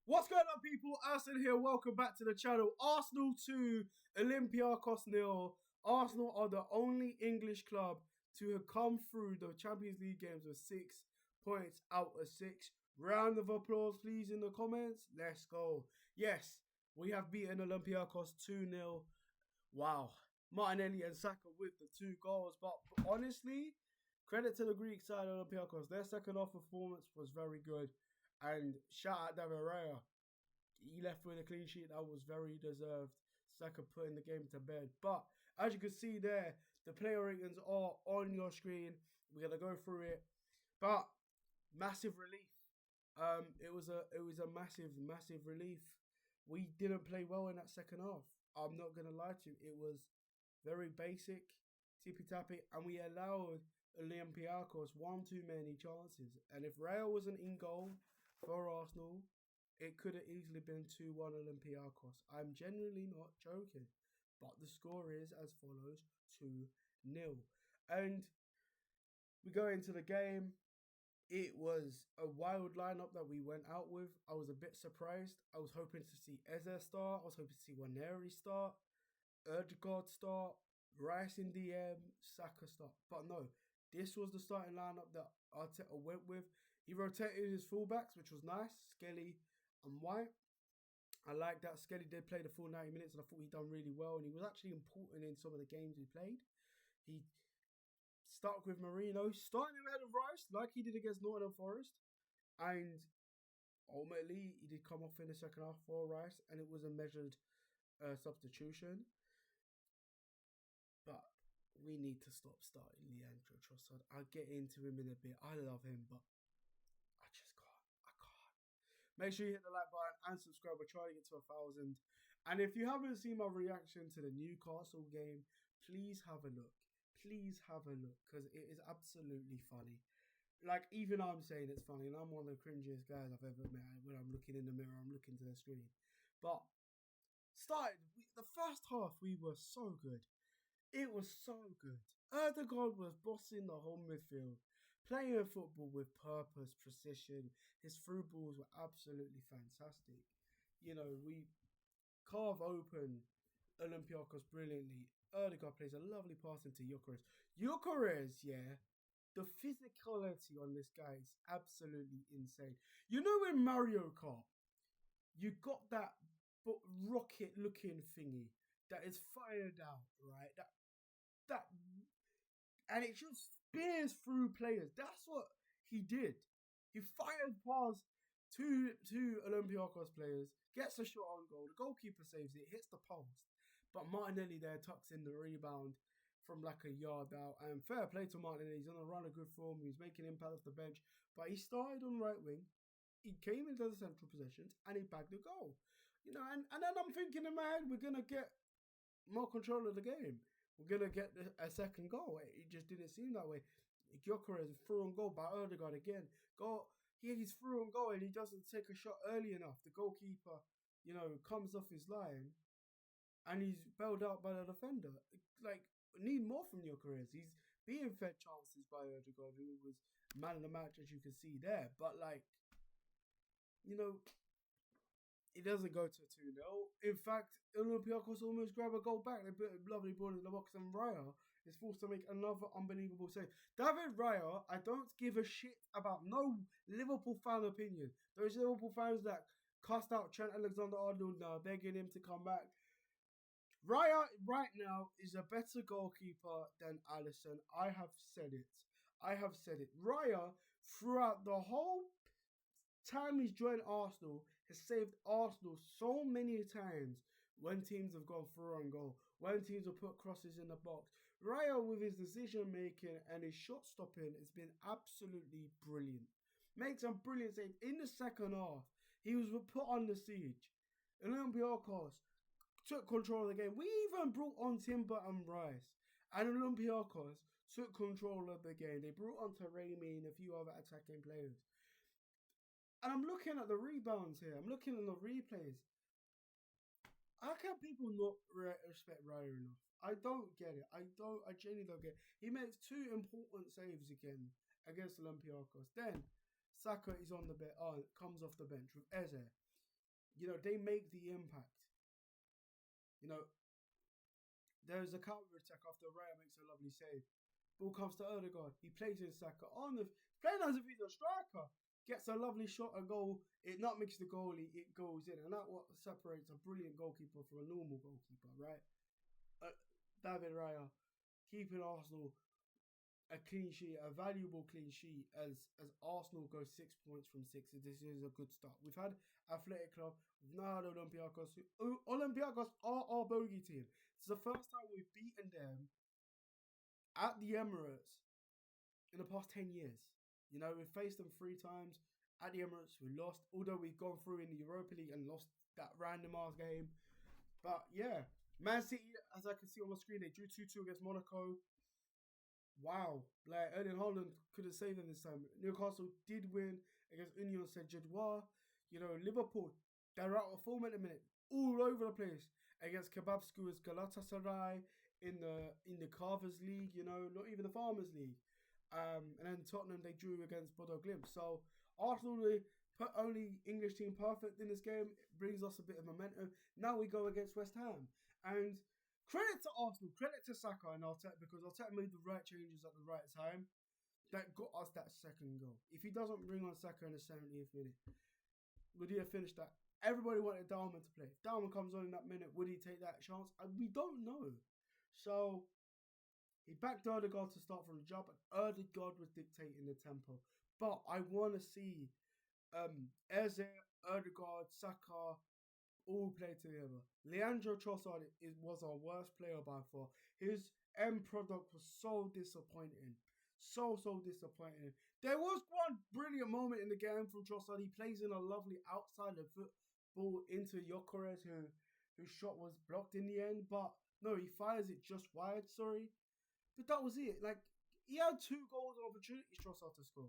What's going on, people? Arsenal here. Welcome back to the channel. Arsenal 2, Olympiakos 0. Arsenal are the only English club to have come through the Champions League games with 6 points out of 6. Round of applause, please, in the comments. Let's go. Yes, we have beaten Olympiakos 2-0. Wow. Martinelli and Saka with the 2 goals. But honestly, credit to the Greek side of Olympiakos. Their second half performance was very good. And shout out David Raya. He left with a clean sheet that was very deserved. Saka putting the game to bed. But as you can see there, the player ratings are on your screen. We're gonna go through it. But massive relief. It was a massive relief. We didn't play well in that second half. I'm not gonna lie to you. It was very basic, tippy tappy, and we allowed Olympiakos one too many chances. And if Raya wasn't in goal for Arsenal, it could have easily been 2-1 Olympiakos. I'm genuinely not joking. But the score is as follows, 2-0. And we go into the game. It was a wild lineup that we went out with. I was a bit surprised. I was hoping to see Eze start. I was hoping to see Waneri start. Odegaard start. Rice in DM. Saka start. But no, this was the starting lineup that Arteta went with. He rotated his fullbacks, which was nice. Skelly and White. I like that. Skelly did play the full 90 minutes, and I thought he done really well. And he was actually important in some of the games he played. He stuck with Marino, starting him ahead of Rice, like he did against Nottingham Forest. And ultimately, he did come off in the second half for Rice, and it was a measured substitution. But we need to stop starting Leandro Trossard. I'll get into him in a bit. I love him, but I just can't. I can't. Make sure you hit the like button and subscribe. We're trying to get to 1,000. And if you haven't seen my reaction to the Newcastle game, please have a look. Please have a look, because it is absolutely funny. Like, even I'm saying it's funny, and I'm one of the cringiest guys I've ever met. When I'm looking in the mirror, I'm looking to the screen. But the first half, we were so good. It was so good. Odegaard was bossing the whole midfield, playing football with purpose, precision. His through balls were absolutely fantastic. You know, we carve open Olympiakos brilliantly. Odegaard plays a lovely pass into Gyökeres. Gyökeres, yeah, the physicality on this guy is absolutely insane. You know, in Mario Kart, you got that rocket-looking thingy that is fired out, right? That and it just spears through players. That's what he did. He fired past two Olympiakos players, gets a shot on goal. The goalkeeper saves it, hits the post. But Martinelli there tucks in the rebound from like a yard out. And fair play to Martinelli. He's on a run of good form. He's making impact off the bench. But he started on right wing. He came into the central possessions and he bagged the goal. You know, and then I'm thinking in my head, we're going to get more control of the game. We're going to get a second goal. It just didn't seem that way. Gyökeres through on goal by Odegaard again. He's through on goal and he doesn't take a shot early enough. The goalkeeper, comes off his line and he's bailed out by the defender. Like, need more from Gyökeres. He's being fed chances by Odegaard, who was man of the match, as you can see there. But, it doesn't go to 2-0. In fact, Olympiakos almost grab a goal back. They put a lovely ball in the box, and Raya is forced to make another unbelievable save. David Raya, I don't give a shit about no Liverpool fan opinion. Those Liverpool fans that cast out Trent Alexander-Arnold now, begging him to come back. Raya right now is a better goalkeeper than Alisson. I have said it. Raya, throughout the whole time he's joined Arsenal, has saved Arsenal so many times when teams have gone through on goal, when teams have put crosses in the box. Raya, with his decision making and his shot stopping, has been absolutely brilliant. Makes some brilliant saves. In the second half, he was put on the siege. Olympiakos took control of the game. We even brought on Timber and Rice. And Olympiakos took control of the game. They brought on Taremi and a few other attacking players. And I'm looking at the rebounds here. I'm looking at the replays. How can people not respect Raya enough? I don't get it. I genuinely don't get it. He makes 2 important saves again against Olympiakos. Then Saka is on the bench. Comes off the bench with Eze. they make the impact. You know, there's a counter attack after Raya makes a lovely save. Ball comes to Odegaard. He plays in Saka on the playing as if he's a striker. Gets a lovely shot, a goal. It not makes the goalie. It goes in, and that's what separates a brilliant goalkeeper from a normal goalkeeper, right? David Raya keeping Arsenal a clean sheet, a valuable clean sheet, as Arsenal go 6 points from 6. This is a good start. We've had Athletic Club, we've now had Olympiakos. Olympiakos are our bogey team. It's the first time we've beaten them at the Emirates in the past 10 years. We've faced them 3 times at the Emirates. We lost, although we've gone through in the Europa League and lost that random ass game. But yeah, Man City, as I can see on the screen, they drew 2-2 against Monaco. Wow, like Erling Haaland could have saved them this time. Newcastle did win against Union Saint-Gilloise. Liverpool, they're out of form at the minute, all over the place against kebab skewers Galatasaray in the Carvers League. Not even the Farmers League. And then Tottenham, they drew against Bodo Glimt. So Arsenal, the only English team perfect in this game. It brings us a bit of momentum. Now we go against West Ham, and credit to Arsenal, credit to Saka and Arteta, because Arteta made the right changes at the right time that got us that second goal. If he doesn't bring on Saka in the 70th minute, would he have finished that? Everybody wanted Dalman to play. If Dalman comes on in that minute, would he take that chance? We don't know. So he backed Odegaard to start from the jump, and Odegaard was dictating the tempo. But I want to see Eze, Odegaard, Saka all play together. Leandro Trossard was our worst player by far. His end product was so disappointing. So disappointing. There was one brilliant moment in the game from Trossard. He plays in a lovely outside of foot ball into Gyökeres, whose shot was blocked in the end. But no, he fires it just wide, sorry. But that was it. Like, he had 2 goals opportunities, Trossard, to score.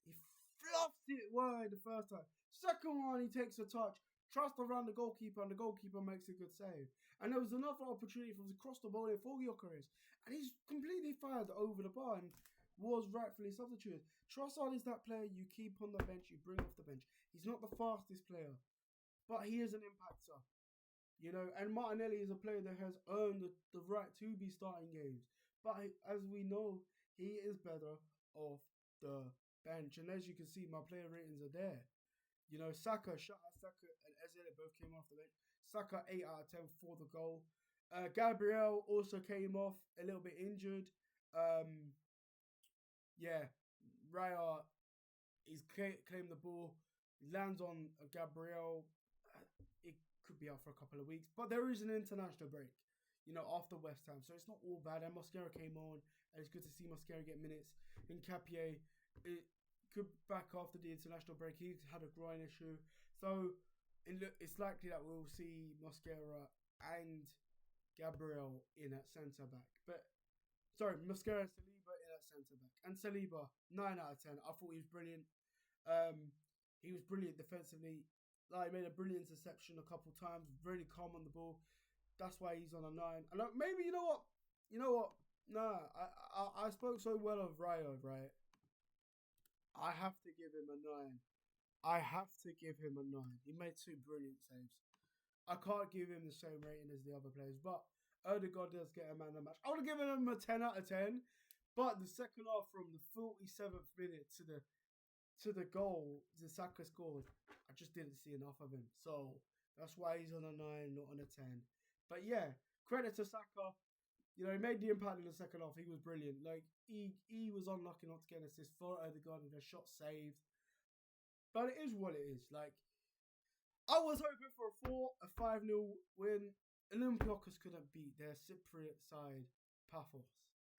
He fluffed it wide the first time. Second one, he takes a touch, trusts around the goalkeeper, and the goalkeeper makes a good save. And there was another opportunity from across the ball for Gyökeres, and he's completely fired over the bar and was rightfully substituted. Trossard is that player you keep on the bench, you bring off the bench. He's not the fastest player, but he is an impactor. And Martinelli is a player that has earned the right to be starting games. But as we know, he is better off the bench. And as you can see, my player ratings are there. Saka, Saka and Eze both came off the bench. Saka 8 out of 10 for the goal. Gabriel also came off a little bit injured. Raya, he's claimed the ball, lands on Gabriel. It could be out for a couple of weeks, but there is an international break, after West Ham, so it's not all bad. And Mosquera came on, and it's good to see Mosquera get minutes. And Capier, it could back after the international break. He had a groin issue, so it's likely that we'll see Mosquera and Gabriel in at centre back. Mosquera and Saliba in at centre back. And Saliba 9 out of 10. I thought he was brilliant. He was brilliant defensively. He made a brilliant interception a couple times. Really calm on the ball. That's why he's on a 9. And maybe you know what? Nah, I spoke so well of Raya, right? I have to give him a 9. I have to give him a 9. He made 2 brilliant saves. I can't give him the same rating as the other players, but Odegaard does get a man of the match. I would have given him a 10 out of 10, but the second half, from the 47th minute to the goal, the Saka scored, I just didn't see enough of him. So that's why he's on a 9, not on a 10. But yeah, credit to Saka. He made the impact in the second half. He was brilliant. He was unlucky not to get an assist for Odegaard and a shot saved. But it is what it is. I was hoping for a 5-0 win. Olympiakos couldn't beat their Cypriot side, Paphos,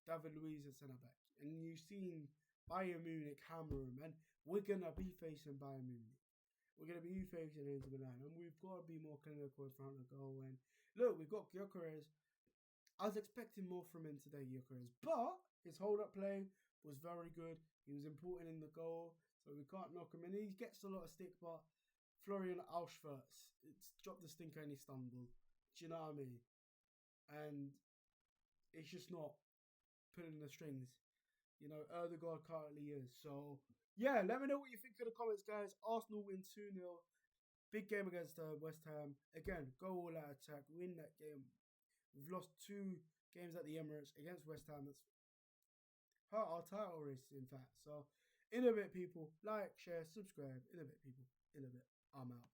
David Luiz at centre-back. And you've seen Bayern Munich hammer him. And we're going to be facing Bayern Munich. We're going to be facing Inter Milan. And we've got to be more clinical in front of the goal. And look, we've got Gyökeres. I was expecting more from him today, Gyökeres. But his hold-up play was very good. He was important in the goal. So we can't knock him. And he gets a lot of stick. But Florian Auschwitz, it's dropped the stinker in Istanbul. Do you know what I mean? And it's just not pulling the strings. Odegaard currently is. So yeah, let me know what you think in the comments, guys. Arsenal win 2-0. Big game against West Ham. Again, go all out attack, win that game. We've lost 2 games at the Emirates against West Ham. That's hurt our title race, in fact. So, in a bit, people. Like, share, subscribe. In a bit, people. In a bit. I'm out.